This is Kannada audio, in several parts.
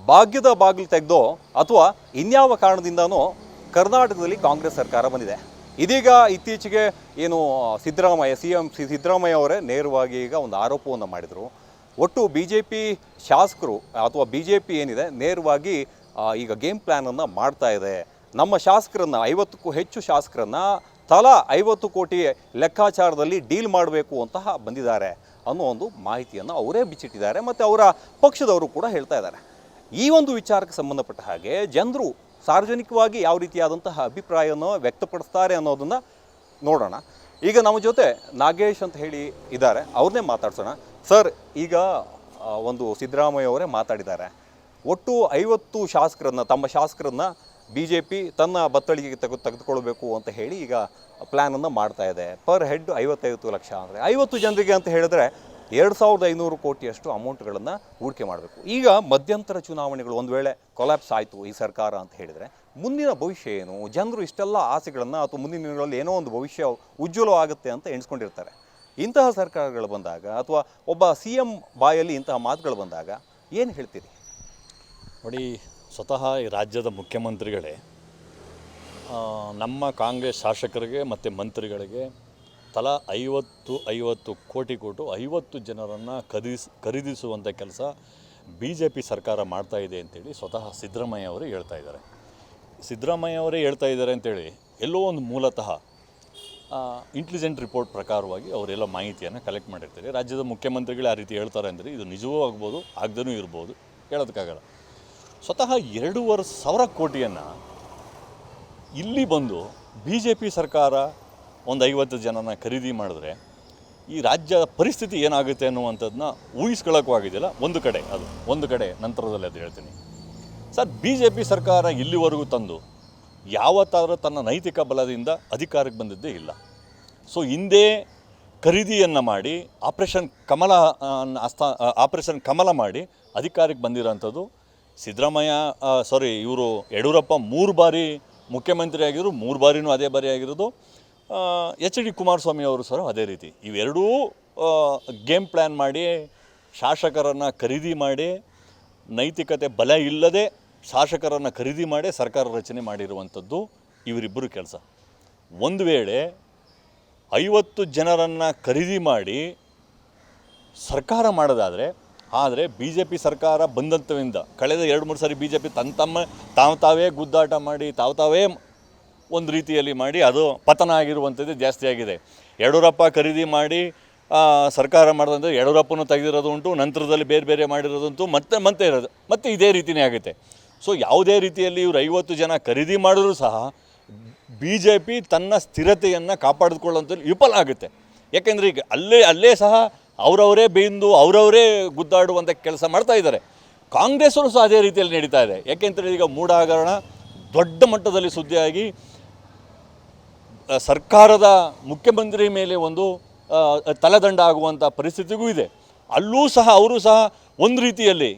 ಭಾಗ್ಯದ ಬಾಗಿಲು ತೆಗೆದೋ ಅಥವಾ ಇನ್ಯಾವ ಕಾರಣದಿಂದನೋ ಕರ್ನಾಟಕದಲ್ಲಿ ಕಾಂಗ್ರೆಸ್ ಸರ್ಕಾರ ಬಂದಿದೆ. ಇದೀಗ ಇತ್ತೀಚೆಗೆ ಏನು ಸಿಎಂ ಸಿದ್ದರಾಮಯ್ಯ ಅವರೇ ನೇರವಾಗಿ ಈಗ ಒಂದು ಆರೋಪವನ್ನು ಮಾಡಿದರು. ಒಟ್ಟು BJP ಶಾಸಕರು ಅಥವಾ BJP ಏನಿದೆ ನೇರವಾಗಿ ಈಗ ಗೇಮ್ ಪ್ಲ್ಯಾನನ್ನು ಮಾಡ್ತಾ ಇದೆ. ನಮ್ಮ ಶಾಸಕರನ್ನು 50ಕ್ಕೂ ಹೆಚ್ಚು ಶಾಸಕರನ್ನು ತಲಾ 50 ಕೋಟಿ ಲೆಕ್ಕಾಚಾರದಲ್ಲಿ ಡೀಲ್ ಮಾಡಬೇಕು ಅಂತ ಬಂದಿದ್ದಾರೆ ಅನ್ನೋ ಒಂದು ಮಾಹಿತಿಯನ್ನು ಅವರೇ ಬಿಚ್ಚಿಟ್ಟಿದ್ದಾರೆ ಮತ್ತು ಅವರ ಪಕ್ಷದವರು ಕೂಡ ಹೇಳ್ತಾ ಇದ್ದಾರೆ. ಈ ಒಂದು ವಿಚಾರಕ್ಕೆ ಸಂಬಂಧಪಟ್ಟ ಹಾಗೆ ಜನರು ಸಾರ್ವಜನಿಕವಾಗಿ ಯಾವ ರೀತಿಯಾದಂತಹ ಅಭಿಪ್ರಾಯವನ್ನು ವ್ಯಕ್ತಪಡಿಸ್ತಾರೆ ಅನ್ನೋದನ್ನು ನೋಡೋಣ. ಈಗ ನಮ್ಮ ಜೊತೆ ನಾಗೇಶ್ ಅಂತ ಹೇಳಿ ಇದ್ದಾರೆ, ಅವ್ರನ್ನೇ ಮಾತಾಡ್ಸೋಣ. ಸರ್, ಈಗ ಒಂದು ಸಿದ್ದರಾಮಯ್ಯ ಅವರೇ ಮಾತಾಡಿದ್ದಾರೆ. ಒಟ್ಟು 50 ಶಾಸಕರನ್ನು ತಮ್ಮ ಶಾಸಕರನ್ನು BJP ತನ್ನ ಬತ್ತಳಿಗೆ ತೆಗೆದುಕೊಳ್ಬೇಕು ಅಂತ ಹೇಳಿ ಈಗ ಪ್ಲ್ಯಾನನ್ನು ಮಾಡ್ತಾ ಇದೆ. ಪರ್ ಹೆಡ್ 55 ಲಕ್ಷ ಅಂದರೆ 50 ಜನರಿಗೆ ಅಂತ ಹೇಳಿದ್ರೆ 2500 ಕೋಟಿಯಷ್ಟು ಅಮೌಂಟ್ಗಳನ್ನು ಹೂಡಿಕೆ ಮಾಡಬೇಕು. ಈಗ ಮಧ್ಯಂತರ ಚುನಾವಣೆಗಳು ಒಂದು ವೇಳೆ ಕೊಲ್ಯಾಪ್ಸ್ ಆಯಿತು ಈ ಸರ್ಕಾರ ಅಂತ ಹೇಳಿದರೆ ಮುಂದಿನ ಭವಿಷ್ಯ ಏನು? ಜನರು ಇಷ್ಟೆಲ್ಲ ಆಸೆಗಳನ್ನು ಅಥವಾ ಮುಂದಿನ ದಿನಗಳಲ್ಲಿ ಏನೋ ಒಂದು ಭವಿಷ್ಯ ಉಜ್ವಲವಾಗುತ್ತೆ ಅಂತ ಎಣಿಸ್ಕೊಂಡಿರ್ತಾರೆ. ಇಂತಹ ಸರ್ಕಾರಗಳು ಬಂದಾಗ ಅಥವಾ ಒಬ್ಬ CM ಬಾಯಲ್ಲಿ ಇಂತಹ ಮಾತುಗಳು ಬಂದಾಗ ಏನು ಹೇಳ್ತೀರಿ? ನೋಡಿ, ಸ್ವತಃ ಈ ರಾಜ್ಯದ ಮುಖ್ಯಮಂತ್ರಿಗಳೇ ನಮ್ಮ ಕಾಂಗ್ರೆಸ್ ಶಾಸಕರಿಗೆ ಮತ್ತು ಮಂತ್ರಿಗಳಿಗೆ ತಲಾ 50 ಕೋಟಿ ಕೊಟ್ಟು 50 ಜನರನ್ನು ಖರೀದಿಸುವಂಥ ಕೆಲಸ BJP ಸರ್ಕಾರ ಮಾಡ್ತಾ ಇದೆ ಅಂತೇಳಿ ಸ್ವತಃ ಸಿದ್ದರಾಮಯ್ಯ ಅವರೇ ಹೇಳ್ತಾ ಇದ್ದಾರೆ. ಸಿದ್ದರಾಮಯ್ಯ ಅವರೇ ಹೇಳ್ತಾ ಇದ್ದಾರೆ ಅಂತೇಳಿ ಎಲ್ಲೋ ಒಂದು ಮೂಲತಃ ಇಂಟೆಲಿಜೆಂಟ್ ರಿಪೋರ್ಟ್ ಪ್ರಕಾರವಾಗಿ ಅವರೆಲ್ಲ ಮಾಹಿತಿಯನ್ನು ಕಲೆಕ್ಟ್ ಮಾಡಿರ್ತಾರೆ. ರಾಜ್ಯದ ಮುಖ್ಯಮಂತ್ರಿಗಳು ಆ ರೀತಿ ಹೇಳ್ತಾರೆ ಅಂದರೆ ಇದು ನಿಜವೂ ಆಗ್ಬೋದು, ಆಗದೇ ಇರ್ಬೋದು, ಹೇಳೋದಕ್ಕಾಗಲ್ಲ. ಸ್ವತಃ 2,500 ಕೋಟಿಯನ್ನು ಇಲ್ಲಿ ಬಂದು BJP ಸರ್ಕಾರ ಒಂದು 50 ಜನನ ಖರೀದಿ ಮಾಡಿದ್ರೆ ಈ ರಾಜ್ಯದ ಪರಿಸ್ಥಿತಿ ಏನಾಗುತ್ತೆ ಅನ್ನುವಂಥದ್ದನ್ನ ಊಹಿಸ್ಕೊಳ್ಳೋಕ್ಕೂ ಆಗಿದೆಯಲ್ಲ. ಒಂದು ಕಡೆ ನಂತರದಲ್ಲಿ ಅದು ಹೇಳ್ತೀನಿ ಸರ್. BJP ಸರ್ಕಾರ ಇಲ್ಲಿವರೆಗೂ ತಂದು ಯಾವತ್ತಾದರೂ ತನ್ನ ನೈತಿಕ ಬಲದಿಂದ ಅಧಿಕಾರಕ್ಕೆ ಬಂದಿದ್ದೇ ಇಲ್ಲ. ಸೊ ಹಿಂದೆ ಖರೀದಿಯನ್ನು ಮಾಡಿ ಆಪರೇಷನ್ ಕಮಲ ಮಾಡಿ ಅಧಿಕಾರಕ್ಕೆ ಬಂದಿರೋಂಥದ್ದು ಸಿದ್ದರಾಮಯ್ಯ ಇವರು ಯಡಿಯೂರಪ್ಪ 3 ಬಾರಿ ಮುಖ್ಯಮಂತ್ರಿ ಆಗಿದ್ರು, 3 ಬಾರಿನೂ ಅದೇ ಬಾರಿ ಆಗಿರೋದು. HD ಕುಮಾರಸ್ವಾಮಿ ಅವರು ಸಹ ಅದೇ ರೀತಿ. ಇವೆರಡೂ ಗೇಮ್ ಪ್ಲ್ಯಾನ್ ಮಾಡಿ ಶಾಸಕರನ್ನು ಖರೀದಿ ಮಾಡಿ ನೈತಿಕತೆ ಬಲ ಇಲ್ಲದೆ ಶಾಸಕರನ್ನು ಖರೀದಿ ಮಾಡಿ ಸರ್ಕಾರ ರಚನೆ ಮಾಡಿರುವಂಥದ್ದು ಇವರಿಬ್ಬರು ಕೆಲಸ. ಒಂದು ವೇಳೆ 50 ಜನರನ್ನು ಖರೀದಿ ಮಾಡಿ ಸರ್ಕಾರ ಮಾಡೋದಾದರೆ ಆದರೆ BJP ಸರ್ಕಾರ ಬಂದಂಥವಿಂದ ಕಳೆದ 2-3 ಸಾರಿ BJP ತಾವೇ ಗುದ್ದಾಟ ಮಾಡಿ ತಾವೇ ಒಂದು ರೀತಿಯಲ್ಲಿ ಮಾಡಿ ಅದು ಪತನ ಆಗಿರುವಂಥದ್ದು ಜಾಸ್ತಿ ಆಗಿದೆ. ಯಡಿಯೂರಪ್ಪ ಖರೀದಿ ಮಾಡಿ ಸರ್ಕಾರ ಮಾಡೋದಂದರೆ ಯಡಿಯೂರಪ್ಪನೂ ತೆಗೆದಿರೋದು ಉಂಟು, ನಂತರದಲ್ಲಿ ಬೇರೆ ಮಾಡಿರೋದಂತೂ ಮತ್ತೆ ಇರೋದು ಮತ್ತೆ ಇದೇ ರೀತಿಯೇ ಆಗುತ್ತೆ. ಸೊ ಯಾವುದೇ ರೀತಿಯಲ್ಲಿ ಇವರು 50 ಜನ ಖರೀದಿ ಮಾಡಿದ್ರೂ ಸಹ BJP ತನ್ನ ಸ್ಥಿರತೆಯನ್ನು ಕಾಪಾಡಿಕೊಳ್ಳುವಂಥದ್ದು ವಿಫಲ ಆಗುತ್ತೆ. ಯಾಕೆಂದರೆ ಈಗ ಅಲ್ಲೇ ಸಹ ಅವರವರೇ ಬೇಂದು ಅವರವರೇ ಗುದ್ದಾಡುವಂಥ ಕೆಲಸ ಮಾಡ್ತಾ ಇದ್ದಾರೆ. ಕಾಂಗ್ರೆಸ್ಸರು ಸಹ ಅದೇ ರೀತಿಯಲ್ಲಿ ನಡೀತಾ ಇದೆ. ಯಾಕೆಂತೇಳಿ ಈಗ ಮೂಢ ಹಗರಣ ದೊಡ್ಡ ಮಟ್ಟದಲ್ಲಿ ಸುದ್ದಿಯಾಗಿ ಸರ್ಕಾರದ ಮುಖ್ಯಮಂತ್ರಿ ಮೇಲೆ ಒಂದು ತಲೆದಂಡ ಆಗುವಂಥ ಪರಿಸ್ಥಿತಿಗೂ ಇದೆ. ಅಲ್ಲೂ ಸಹ ಅವರು ಸಹ ಒಂದು ರೀತಿಯಲ್ಲಿ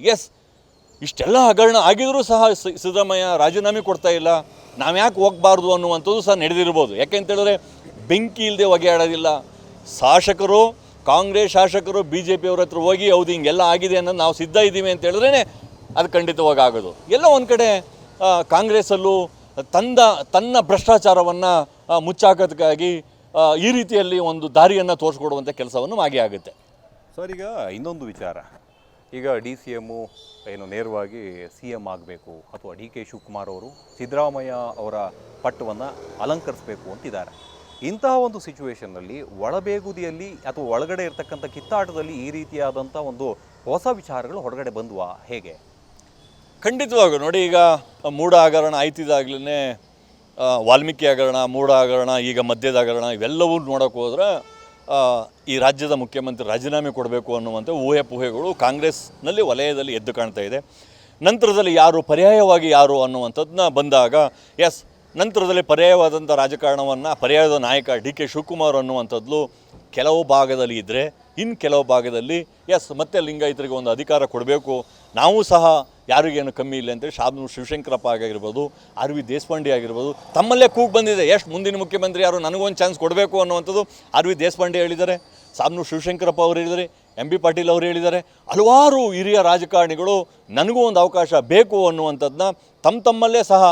ಇಷ್ಟೆಲ್ಲ ಹಗರಣ ಆಗಿದರೂ ಸಹ ಸಿದ್ದರಾಮಯ್ಯ ರಾಜೀನಾಮೆ ಕೊಡ್ತಾ ಇಲ್ಲ, ನಾವು ಯಾಕೆ ಹೋಗಬಾರ್ದು ಅನ್ನುವಂಥದ್ದು ಸಹ ನಡೆದಿರ್ಬೋದು. ಯಾಕೆಂತೇಳಿದ್ರೆ ಬೆಂಕಿ ಇಲ್ಲದೆ ಹೊಗೆ ಆಡೋದಿಲ್ಲ. ಕಾಂಗ್ರೆಸ್ ಶಾಸಕರು BJP ಅವ್ರ ಹತ್ರ ಹೋಗಿ ಹೌದು ಹಿಂಗೆಲ್ಲ ಆಗಿದೆ ಅನ್ನೋದು ನಾವು ಸಿದ್ಧ ಇದ್ದೀವಿ ಅಂತ ಹೇಳಿದ್ರೇ ಅದು ಖಂಡಿತವಾಗಿ ಆಗೋದು. ಎಲ್ಲ ಒಂದು ಕಡೆ ಕಾಂಗ್ರೆಸ್ಸಲ್ಲೂ ತನ್ನ ಭ್ರಷ್ಟಾಚಾರವನ್ನು ಮುಚ್ಚಾಕೋದಕ್ಕಾಗಿ ಈ ರೀತಿಯಲ್ಲಿ ಒಂದು ದಾರಿಯನ್ನು ತೋರಿಸ್ಕೊಡುವಂಥ ಕೆಲಸವನ್ನು ಆಗುತ್ತೆ. ಸರ್, ಈಗ ಇನ್ನೊಂದು ವಿಚಾರ, ಈಗ DCM ಏನು ನೇರವಾಗಿ CM ಆಗಬೇಕು ಅಥವಾ DK ಶಿವಕುಮಾರ್ ಅವರು ಸಿದ್ದರಾಮಯ್ಯ ಅವರ ಪಟ್ಟವನ್ನು ಅಲಂಕರಿಸಬೇಕು ಅಂತಿದ್ದಾರೆ. ಇಂತಹ ಒಂದು ಸಿಚುವೇಷನ್ನಲ್ಲಿ ಒಳಬೇಗುದಿಯಲ್ಲಿ ಅಥವಾ ಒಳಗಡೆ ಇರ್ತಕ್ಕಂಥ ಕಿತ್ತಾಟದಲ್ಲಿ ಈ ರೀತಿಯಾದಂಥ ಒಂದು ಹೊಸ ವಿಚಾರಗಳು ಹೊರಗಡೆ ಬಂದ್ವಾ ಹೇಗೆ? ಖಂಡಿತವಾಗೂ ನೋಡಿ, ಈಗ ಮೂಢ ಹಗರಣ ಆಯ್ತಿದ್ದಾಗಲೇ ವಾಲ್ಮೀಕಿ ಹಗರಣ, ಮೂಢ ಹಗರಣ, ಈಗ ಮದ್ಯದ ಹಗರಣ ಇವೆಲ್ಲವೂ ನೋಡೋಕೆ ಹೋದ್ರೆ ಈ ರಾಜ್ಯದ ಮುಖ್ಯಮಂತ್ರಿ ರಾಜೀನಾಮೆ ಕೊಡಬೇಕು ಅನ್ನುವಂಥ ಊಹೆಗಳು ಕಾಂಗ್ರೆಸ್ನಲ್ಲಿ ವಲಯದಲ್ಲಿ ಎದ್ದು ಕಾಣ್ತಾ ಇದೆ. ನಂತರದಲ್ಲಿ ಪರ್ಯಾಯವಾಗಿ ಯಾರು ಅನ್ನುವಂಥದ್ದನ್ನ ಬಂದಾಗ ನಂತರದಲ್ಲಿ ಪರ್ಯಾಯವಾದಂಥ ರಾಜಕಾರಣವನ್ನು ಪರ್ಯಾಯದ ನಾಯಕ DK ಶಿವಕುಮಾರ್ ಅನ್ನುವಂಥದ್ದು ಕೆಲವು ಭಾಗದಲ್ಲಿ ಇದ್ದರೆ, ಇನ್ನು ಕೆಲವು ಭಾಗದಲ್ಲಿ ಮತ್ತೆ ಲಿಂಗಾಯತರಿಗೆ ಒಂದು ಅಧಿಕಾರ ಕೊಡಬೇಕು, ನಾವು ಸಹ ಯಾರಿಗೇನು ಕಮ್ಮಿ ಇಲ್ಲ ಅಂತೇಳಿ ಶಾಮನೂರು ಶಿವಶಂಕರಪ್ಪ ಆಗಿರ್ಬೋದು, RV ದೇಶಪಾಂಡೆ ಆಗಿರ್ಬೋದು, ತಮ್ಮಲ್ಲೇ ಕೂಗು ಬಂದಿದೆ ಮುಂದಿನ ಮುಖ್ಯಮಂತ್ರಿ ಯಾರು, ನನಗೊಂದು ಚಾನ್ಸ್ ಕೊಡಬೇಕು ಅನ್ನುವಂಥದ್ದು RV ದೇಶಪಾಂಡೆ ಹೇಳಿದ್ದಾರೆ, ಶಾಮನೂರು ಶಿವಶಂಕರಪ್ಪ ಅವರು ಹೇಳಿದ್ದಾರೆ, ಎಂ ಬಿ ಪಾಟೀಲ್ ಅವರು ಹೇಳಿದ್ದಾರೆ, ಹಲವಾರು ಹಿರಿಯ ರಾಜಕಾರಣಿಗಳು ನನಗೂ ಒಂದು ಅವಕಾಶ ಬೇಕು ಅನ್ನುವಂಥದ್ದನ್ನ ತಮ್ಮಲ್ಲೇ ಸಹ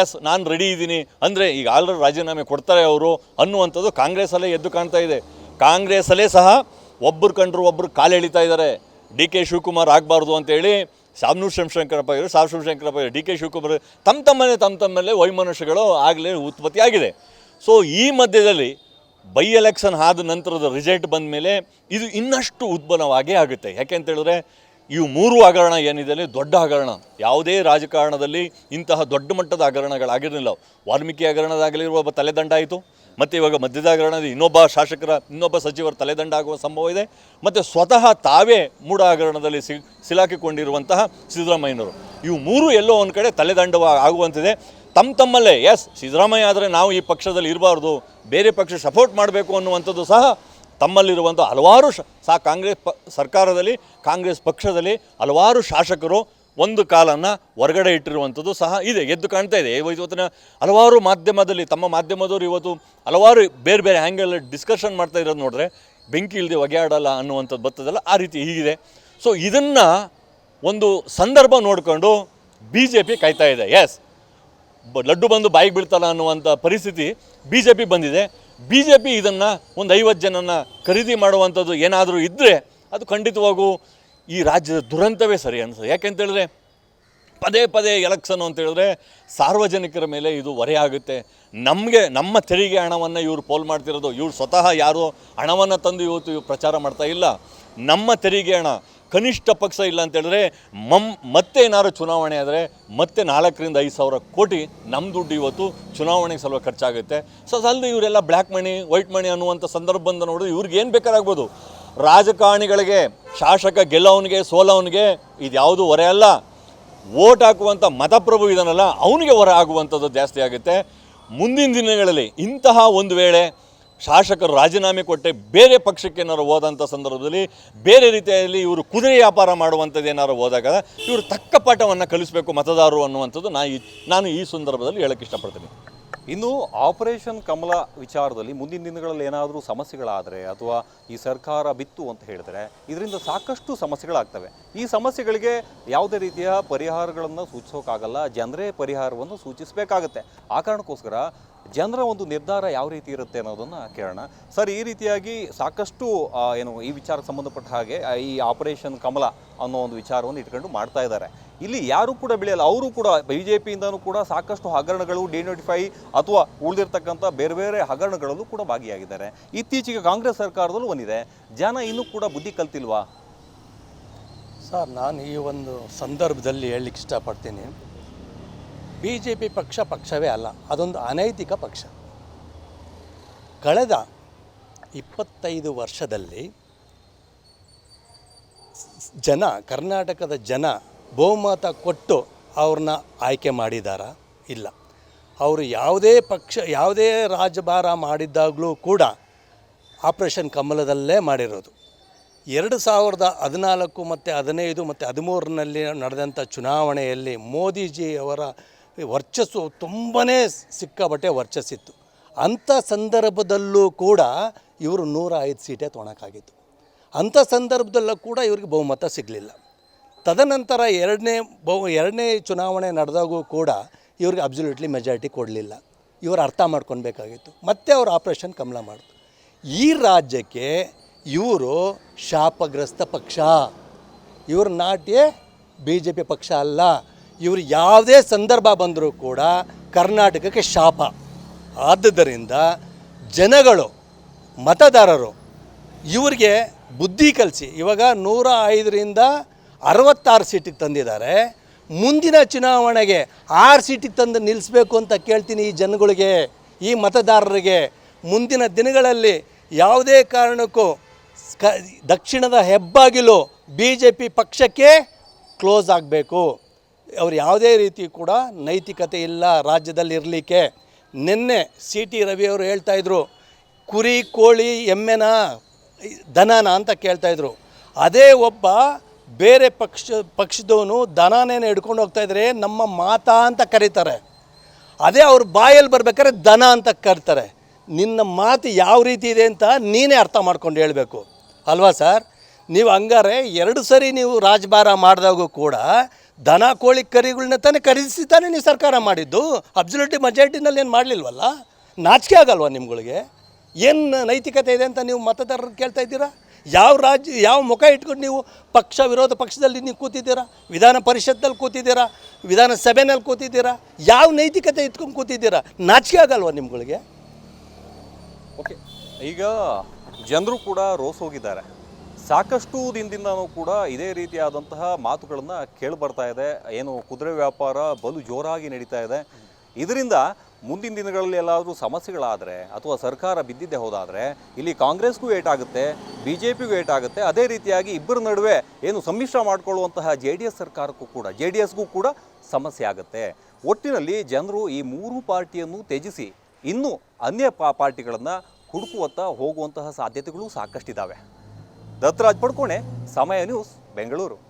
ಎಸ್ ನಾನು ರೆಡಿ ಇದ್ದೀನಿ ಅಂದರೆ ಈಗ ಆಲ್ರೆಡಿ ರಾಜೀನಾಮೆ ಕೊಡ್ತಾರೆ ಅವರು ಅನ್ನುವಂಥದ್ದು ಕಾಂಗ್ರೆಸ್ಸಲ್ಲೇ ಎದ್ದು ಕಾಣ್ತಾ ಇದೆ. ಕಾಂಗ್ರೆಸ್ಸಲ್ಲೇ ಸಹ ಒಬ್ಬರು ಕಂಡ್ರು ಒಬ್ಬರು ಕಾಲು ಎಳಿತಾ ಇದ್ದಾರೆ. ಡಿ ಕೆ ಶಿವಕುಮಾರ್ ಆಗಬಾರ್ದು ಅಂತೇಳಿ ಶಾಮನೂರು ಶಿವಶಂಕರಪ್ಪ ಇವರು ಡಿ ಕೆ ಶಿವಕುಮಾರ್ ತಮ್ಮಲ್ಲೇ ವೈಮನಸ್ಸುಗಳು ಆಗಲೇ ಉತ್ಪತ್ತಿಯಾಗಿದೆ. ಸೊ ಈ ಮಧ್ಯದಲ್ಲಿ ಬೈ ಎಲೆಕ್ಷನ್ ಆದ ನಂತರದ ರಿಸಲ್ಟ್ ಬಂದ ಮೇಲೆ ಇದು ಇನ್ನಷ್ಟು ಉದ್ಭವವಾಗೇ ಆಗುತ್ತೆ. ಯಾಕೆಂತೇಳಿದ್ರೆ ಇವು 3 ಹಗರಣ ಏನಿದೆ ದೊಡ್ಡ ಹಗರಣ. ಯಾವುದೇ ರಾಜಕಾರಣದಲ್ಲಿ ಇಂತಹ ದೊಡ್ಡ ಮಟ್ಟದ ಹಗರಣಗಳಾಗಿರಲಿಲ್ಲ. ವಾಲ್ಮೀಕಿ ಹಗರಣದಾಗಲಿರುವ ಒಬ್ಬ ತಲೆದಂಡ ಆಯಿತು, ಮತ್ತು ಇವಾಗ ಮಧ್ಯದ ಹಗರಣದ ಇನ್ನೊಬ್ಬ ಸಚಿವರ ತಲೆದಂಡ ಆಗುವ ಸಂಭವ ಇದೆ. ಮತ್ತು ಸ್ವತಃ ತಾವೇ ಮೂಢ ಹಗರಣದಲ್ಲಿ ಸಿಲುಕಿಕೊಂಡಿರುವಂತಹ ಸಿದ್ದರಾಮಯ್ಯನವರು. ಇವು 3 ಎಲ್ಲೋ ಒಂದು ಕಡೆ ತಲೆದಂಡ ಆಗುವಂತಿದೆ. ತಮ್ಮಲ್ಲೇ ಎಸ್ ಸಿದ್ದರಾಮಯ್ಯ ಆದರೆ ನಾವು ಈ ಪಕ್ಷದಲ್ಲಿ ಇರಬಾರ್ದು, ಬೇರೆ ಪಕ್ಷ ಸಪೋರ್ಟ್ ಮಾಡಬೇಕು ಅನ್ನುವಂಥದ್ದು ಸಹ ತಮ್ಮಲ್ಲಿರುವಂಥ ಹಲವಾರು ಕಾಂಗ್ರೆಸ್ ಸರ್ಕಾರದಲ್ಲಿ ಕಾಂಗ್ರೆಸ್ ಪಕ್ಷದಲ್ಲಿ ಹಲವಾರು ಶಾಸಕರು ಒಂದು ಕಾಲನ್ನು ಹೊರಗಡೆ ಇಟ್ಟಿರುವಂಥದ್ದು ಸಹ ಇದೆ, ಎದ್ದು ಕಾಣ್ತಾ ಇದೆ. ಇವತ್ತಿನ ಹಲವಾರು ತಮ್ಮ ಮಾಧ್ಯಮದವರು ಇವತ್ತು ಹಲವಾರು ಬೇರೆ ಬೇರೆ ಆ್ಯಂಗಲ್ ಡಿಸ್ಕಷನ್ ಮಾಡ್ತಾ ಇರೋದು ನೋಡಿದ್ರೆ ಬೆಂಕಿ ಇಲ್ಲದೆ ಹೊಗೆಯಾಡಲ್ಲ ಅನ್ನುವಂಥದ್ದು ಬರ್ತದಲ್ಲ, ಆ ರೀತಿ ಹೀಗಿದೆ. ಸೊ ಇದನ್ನು ಒಂದು ಸಂದರ್ಭ ನೋಡಿಕೊಂಡು BJP ಕಾಯ್ತಾ ಇದೆ. ಎಸ್ ಲಡ್ಡು ಬಂದು ಬಾಯಿಗೆ ಬೀಳ್ತಲ್ಲ ಅನ್ನುವಂಥ ಪರಿಸ್ಥಿತಿ BJP ಬಂದಿದೆ. BJP ಇದನ್ನು ಒಂದು 50 ಜನನ ಖರೀದಿ ಮಾಡುವಂಥದ್ದು ಏನಾದರೂ ಇದ್ದರೆ ಅದು ಖಂಡಿತವಾಗೂ ಈ ರಾಜ್ಯದ ದುರಂತವೇ ಸರಿ ಅನಿಸ್ತದೆ. ಯಾಕೆಂತೇಳಿದ್ರೆ ಪದೇ ಎಲೆಕ್ಷನ್ ಅಂತೇಳಿದ್ರೆ ಸಾರ್ವಜನಿಕರ ಮೇಲೆ ಇದು ಹೊರೆ ಆಗುತ್ತೆ. ನಮ್ಮ ತೆರಿಗೆ ಹಣವನ್ನು ಇವರು ಪೋಲ್ ಮಾಡ್ತಿರೋದು, ಇವ್ರು ಸ್ವತಃ ಯಾರು ಹಣವನ್ನು ತಂದು ಇವತ್ತು ಪ್ರಚಾರ ಮಾಡ್ತಾ ಇಲ್ಲ. ನಮ್ಮ ತೆರಿಗೆ ಹಣ ಕನಿಷ್ಠ ಪಕ್ಷ ಇಲ್ಲ ಅಂತೇಳಿದ್ರೆ ಮತ್ತೆ ಏನಾದ್ರು ಚುನಾವಣೆ ಆದರೆ ಮತ್ತೆ 4 ರಿಂದ 5 ಸಾವಿರ ಕೋಟಿ ನಮ್ಮ ದುಡ್ಡು ಇವತ್ತು ಚುನಾವಣೆಗೆ ಸ್ವಲ್ಪ ಖರ್ಚಾಗುತ್ತೆ. ಸೊ ಅದಲ್ಲದೆ ಇವರೆಲ್ಲ ಬ್ಲ್ಯಾಕ್ ಮನಿ ವೈಟ್ ಮನಿ ಅನ್ನುವಂಥ ಸಂದರ್ಭ ಬಂದು ನೋಡಿದ್ರೆ ಇವ್ರಿಗೆ ಏನು ಬೇಕಾರಾಗ್ಬೋದು. ರಾಜಕಾರಣಿಗಳಿಗೆ ಶಾಸಕ ಗೆಲ್ಲವನಿಗೆ ಸೋಲವನಿಗೆ ಇದ್ಯಾವುದು ಹೊರೆ ಅಲ್ಲ. ವೋಟ್ ಹಾಕುವಂಥ ಮತಪ್ರಭು ಇದನ್ನಲ್ಲ, ಅವನಿಗೆ ಹೊರ ಆಗುವಂಥದ್ದು ಜಾಸ್ತಿ ಆಗುತ್ತೆ. ಮುಂದಿನ ದಿನಗಳಲ್ಲಿ ಇಂತಹ ಒಂದು ವೇಳೆ ಶಾಸಕರು ರಾಜೀನಾಮೆ ಕೊಟ್ಟೆ ಬೇರೆ ಪಕ್ಷಕ್ಕೆ ಏನಾರು ಹೋದಂಥ ಸಂದರ್ಭದಲ್ಲಿ ಬೇರೆ ರೀತಿಯಲ್ಲಿ ಇವರು ಕುದುರೆ ವ್ಯಾಪಾರ ಮಾಡುವಂಥದ್ದು ಏನಾರು ಹೋದಾಗ ಇವರು ತಕ್ಕ ಪಾಠವನ್ನು ಕಲಿಸಬೇಕು ಮತದಾರರು ಅನ್ನುವಂಥದ್ದು ನಾನು ಈ ಸಂದರ್ಭದಲ್ಲಿ ಹೇಳೋಕ್ಕೆ ಇಷ್ಟಪಡ್ತೀನಿ. ಇನ್ನು ಆಪರೇಷನ್ ಕಮಲ ವಿಚಾರದಲ್ಲಿ ಮುಂದಿನ ದಿನಗಳಲ್ಲಿ ಏನಾದರೂ ಸಮಸ್ಯೆಗಳಾದರೆ ಅಥವಾ ಈ ಸರ್ಕಾರ ಬಿತ್ತು ಅಂತ ಹೇಳಿದ್ರೆ ಇದರಿಂದ ಸಾಕಷ್ಟು ಸಮಸ್ಯೆಗಳಾಗ್ತವೆ. ಈ ಸಮಸ್ಯೆಗಳಿಗೆ ಯಾವುದೇ ರೀತಿಯ ಪರಿಹಾರಗಳನ್ನು ಸೂಚಿಸೋಕ್ಕಾಗಲ್ಲ, ಜನರೇ ಪರಿಹಾರವನ್ನು ಸೂಚಿಸಬೇಕಾಗತ್ತೆ. ಆ ಕಾರಣಕ್ಕೋಸ್ಕರ ಜನರ ಒಂದು ನಿರ್ಧಾರ ಯಾವ ರೀತಿ ಇರುತ್ತೆ ಅನ್ನೋದನ್ನು ಕೇಳೋಣ. ಸರ್, ಈ ರೀತಿಯಾಗಿ ಸಾಕಷ್ಟು ಈ ವಿಚಾರಕ್ಕೆ ಸಂಬಂಧಪಟ್ಟ ಹಾಗೆ ಈ ಆಪರೇಷನ್ ಕಮಲ ಅನ್ನೋ ಒಂದು ವಿಚಾರವನ್ನು ಇಟ್ಕೊಂಡು ಮಾಡ್ತಾ ಇದ್ದಾರೆ. ಇಲ್ಲಿ ಯಾರೂ ಕೂಡ ಬೆಳೆಯಲ್ಲ, ಅವರು ಕೂಡ BJPಯಿಂದನೂ ಕೂಡ ಸಾಕಷ್ಟು ಹಗರಣಗಳು ಡಿನೋಟಿಫೈ ಅಥವಾ ಉಳಿದಿರ್ತಕ್ಕಂಥ ಬೇರೆ ಬೇರೆ ಹಗರಣಗಳಲ್ಲೂ ಕೂಡ ಭಾಗಿಯಾಗಿದ್ದಾರೆ. ಇತ್ತೀಚೆಗೆ ಕಾಂಗ್ರೆಸ್ ಸರ್ಕಾರದಲ್ಲೂ ಬಂದಿದೆ. ಜನ ಇನ್ನೂ ಕೂಡ ಬುದ್ಧಿ ಕಲ್ತಿಲ್ವಾ? ಸರ್, ನಾನು ಈ ಒಂದು ಸಂದರ್ಭದಲ್ಲಿ ಹೇಳಲಿಕ್ಕೆ ಇಷ್ಟಪಡ್ತೀನಿ, BJP ಪಕ್ಷವೇ ಅಲ್ಲ, ಅದೊಂದು ಅನೈತಿಕ ಪಕ್ಷ. ಕಳೆದ 25 ವರ್ಷದಲ್ಲಿ ಕರ್ನಾಟಕದ ಜನ ಬಹುಮತ ಕೊಟ್ಟು ಅವ್ರನ್ನ ಆಯ್ಕೆ ಮಾಡಿದಾರಾ? ಇಲ್ಲ. ಅವರು ಯಾವುದೇ ರಾಜಭಾರ ಮಾಡಿದ್ದಾಗಲೂ ಕೂಡ ಆಪರೇಷನ್ ಕಮಲದಲ್ಲೇ ಮಾಡಿರೋದು. 2014 ಮತ್ತು 15 ಮತ್ತು 13ರಲ್ಲಿ ನಡೆದಂಥ ಚುನಾವಣೆಯಲ್ಲಿ ಮೋದಿಜಿಯವರ ವರ್ಚಸ್ಸು ತುಂಬಾ ಸಿಕ್ಕಾಪಟ್ಟೆ ವರ್ಚಸ್ಸಿತ್ತು. ಅಂಥ ಸಂದರ್ಭದಲ್ಲೂ ಕೂಡ ಇವರು 105 ಸೀಟೇ ತೊಗೊಳಕ್ಕಾಗಿತ್ತು. ಅಂಥ ಸಂದರ್ಭದಲ್ಲೂ ಕೂಡ ಇವ್ರಿಗೆ ಬಹುಮತ ಸಿಗಲಿಲ್ಲ. ತದನಂತರ ಎರಡನೇ ಚುನಾವಣೆ ನಡೆದಾಗೂ ಕೂಡ ಇವ್ರಿಗೆ ಅಬ್ಸಲ್ಯೂಟ್ಲಿ ಮೆಜಾರಿಟಿ ಕೊಡಲಿಲ್ಲ. ಇವರು ಅರ್ಥ ಮಾಡ್ಕೊಳ್ಬೇಕಾಗಿತ್ತು. ಮತ್ತೆ ಅವರು ಆಪರೇಷನ್ ಕಮಲ ಮಾಡಿದ್ರು. ಈ ರಾಜ್ಯಕ್ಕೆ ಇವರು ಶಾಪಗ್ರಸ್ತ ಪಕ್ಷ. ಇವ್ರ ನಾಟ್ಯ BJP ಪಕ್ಷ ಅಲ್ಲ. ಇವರು ಯಾವುದೇ ಸಂದರ್ಭ ಬಂದರೂ ಕೂಡ ಕರ್ನಾಟಕಕ್ಕೆ ಶಾಪ. ಆದ್ದರಿಂದ ಜನಗಳು ಮತದಾರರು ಇವರಿಗೆ ಬುದ್ಧಿ ಕಲಿಸಿ ಇವಾಗ 105ರಿಂದ 66 ಸೀಟಿಗೆ ತಂದಿದ್ದಾರೆ. ಮುಂದಿನ ಚುನಾವಣೆಗೆ 6 ಸೀಟಿಗೆ ತಂದು ನಿಲ್ಲಿಸಬೇಕು ಅಂತ ಕೇಳ್ತೀನಿ ಈ ಜನಗಳಿಗೆ, ಈ ಮತದಾರರಿಗೆ. ಮುಂದಿನ ದಿನಗಳಲ್ಲಿ ಯಾವುದೇ ಕಾರಣಕ್ಕೂ ದಕ್ಷಿಣದ ಹೆಬ್ಬಾಗಿಲು BJP ಪಕ್ಷಕ್ಕೆ ಕ್ಲೋಸ್ ಆಗಬೇಕು. ಅವ್ರು ಯಾವುದೇ ರೀತಿ ಕೂಡ ನೈತಿಕತೆ ಇಲ್ಲ ರಾಜ್ಯದಲ್ಲಿ ಇರಲಿಕ್ಕೆ. ನಿನ್ನೆ CT ರವಿಯವರು ಹೇಳ್ತಾಯಿದ್ರು, ಕುರಿ ಕೋಳಿ ಎಮ್ಮೆನ ದನನ ಅಂತ ಕೇಳ್ತಾಯಿದ್ರು. ಅದೇ ಒಬ್ಬ ಬೇರೆ ಪಕ್ಷದವನು ದನನೇನು ಹಿಡ್ಕೊಂಡು ಹೋಗ್ತಾಯಿದ್ರೆ ನಮ್ಮ ಮಾತಾ ಅಂತ ಕರೀತಾರೆ. ಅದೇ ಅವ್ರ ಬಾಯಲ್ಲಿ ಬರ್ಬೇಕಾದ್ರೆ ದನ ಅಂತ ಕರೀತಾರೆ. ನಿನ್ನ ಮಾತು ಯಾವ ರೀತಿ ಇದೆ ಅಂತ ನೀನೇ ಅರ್ಥ ಮಾಡ್ಕೊಂಡು ಹೇಳಬೇಕು ಅಲ್ವಾ ಸರ್? ನೀವು ಹಂಗಾರೆ 2 ಸರಿ ನೀವು ರಾಜಭಾರ ಮಾಡಿದಾಗೂ ಕೂಡ ದನ ಕೋಳಿ ಕರಿಗಳನ್ನ ತಾನೇ ಖರೀದಿಸಿ ತಾನೇ ನೀವು ಸರ್ಕಾರ ಮಾಡಿದ್ದು. ಅಬ್ಸಲ್ಯೂಟ್ ಮೆಜಾರಿಟಿನಲ್ಲಿ ಏನು ಮಾಡಲಿಲ್ವಲ್ಲ. ನಾಚಿಕೆ ಆಗಲ್ವಾ ನಿಮ್ಗಳಿಗೆ? ಏನು ನೈತಿಕತೆ ಇದೆ ಅಂತ ನೀವು ಮತದಾರರು ಕೇಳ್ತಾ ಇದ್ದೀರಾ? ಯಾವ ಮುಖ ಇಟ್ಕೊಂಡು ನೀವು ವಿರೋಧ ಪಕ್ಷದಲ್ಲಿ ನೀವು ಕೂತಿದ್ದೀರಾ? ವಿಧಾನ ಪರಿಷತ್ನಲ್ಲಿ ಕೂತಿದ್ದೀರಾ? ವಿಧಾನಸಭೆಯಲ್ಲಿ ಕೂತಿದ್ದೀರಾ? ಯಾವ ನೈತಿಕತೆ ಇಟ್ಕೊಂಡು ಕೂತಿದ್ದೀರಾ? ನಾಚಿಕೆ ಆಗಲ್ವಾ ನಿಮ್ಗಳಿಗೆ? ಓಕೆ, ಈಗ ಜನರು ಕೂಡ ರೋಸ್ ಹೋಗಿದ್ದಾರೆ. ಸಾಕಷ್ಟು ದಿನದಿಂದನೂ ಕೂಡ ಇದೇ ರೀತಿಯಾದಂತಹ ಮಾತುಗಳನ್ನು ಕೇಳಿಬರ್ತಾ ಇದೆ. ಏನು ಕುದುರೆ ವ್ಯಾಪಾರ ಬಲು ಜೋರಾಗಿ ನಡೀತಾ ಇದೆ. ಇದರಿಂದ ಮುಂದಿನ ದಿನಗಳಲ್ಲಿ ಎಲ್ಲಾದರೂ ಸಮಸ್ಯೆಗಳಾದರೆ ಅಥವಾ ಸರ್ಕಾರ ಬಿದ್ದಿದ್ದೇ ಹೋದಾದರೆ ಇಲ್ಲಿ ಕಾಂಗ್ರೆಸ್ಗೂ ಏಟಾಗುತ್ತೆ, BJPಗೂ ಏಟಾಗುತ್ತೆ. ಅದೇ ರೀತಿಯಾಗಿ ಇಬ್ಬರ ನಡುವೆ ಏನು ಸಮ್ಮಿಶ್ರ ಮಾಡಿಕೊಳ್ಳುವಂತಹ JDS ಸರ್ಕಾರಕ್ಕೂ ಕೂಡ JDSಗೂ ಕೂಡ ಸಮಸ್ಯೆ ಆಗುತ್ತೆ. ಒಟ್ಟಿನಲ್ಲಿ ಜನರು ಈ 3 ಪಾರ್ಟಿಯನ್ನು ತ್ಯಜಿಸಿ ಇನ್ನೂ ಅನ್ಯ ಪಾರ್ಟಿಗಳನ್ನು ಹುಡುಕುವತ್ತ ಹೋಗುವಂತಹ ಸಾಧ್ಯತೆಗಳು ಸಾಕಷ್ಟಿದ್ದಾವೆ. ದತ್ತರಾಜ್ ಪಡ್ಕೋಣೆ, ಸಮಯ ನ್ಯೂಸ್, ಬೆಂಗಳೂರು.